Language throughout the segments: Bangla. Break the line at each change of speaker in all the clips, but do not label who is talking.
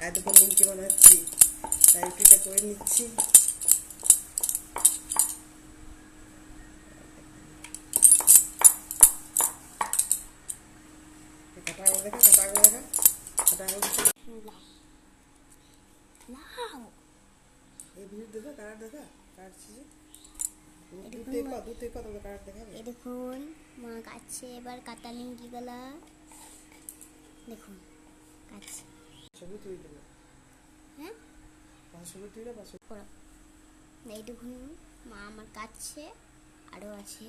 এতক্ষণ নিমকি বানাচ্ছি, তাই রুটিটা করে নিচ্ছি। কাটা আঙুল দেখা, কাটা আঙুল দেখা, কাটা আঙুল দেখা। এই ভিড় দেখা, কার দেখা, কাটছি যে
দেখুন মা কাটছে এবার কাটা নিমকি গলা দেখুন কাটছে।
ছবি তুই দেবে,
হ্যাঁ
ছবি তুই দেবে।
এই দেখুন মা আমার কাটছে, আরও আছে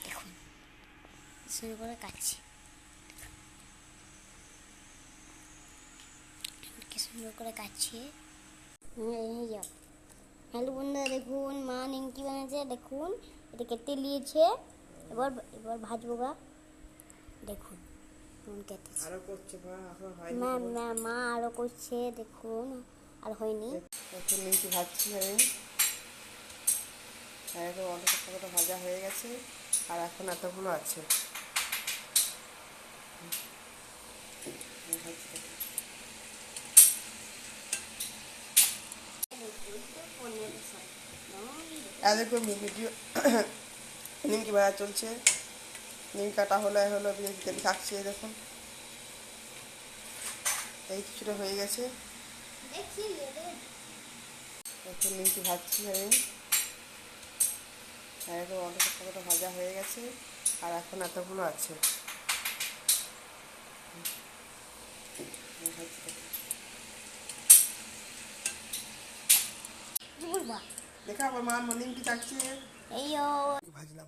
দেখুন শুরু করে কাটছে, কি সুন্দর করে কাটছে। হ্যালো বন্ধুরা, দেখুন মা নিমকি বানিয়েছে, দেখুন এটা কেটে নিয়েছে, এবার এবার ভাজবো গা, দেখুন
আরো করছে
মা আরো করছে, দেখুন আর হয়নি।
এখন নিমকি ভাজছি আমি, অনেক কতটা ভাজা হয়ে গেছে, আর এখন এতগুলো আছে। দেখুন ভিডিও নিমকি ভাজা চলছে, নিমকি কাটা হলো তেল থাকছে, দেখুন এই কিছুটা হয়ে গেছে। এখন নিমকি ভাজছি আমি, অনেক কতটা ভাজা হয়ে গেছে, আর এখন এতগুলো আছে। দেখা আবার মা নিমকি চাটছে,
এই
ভাজলাম।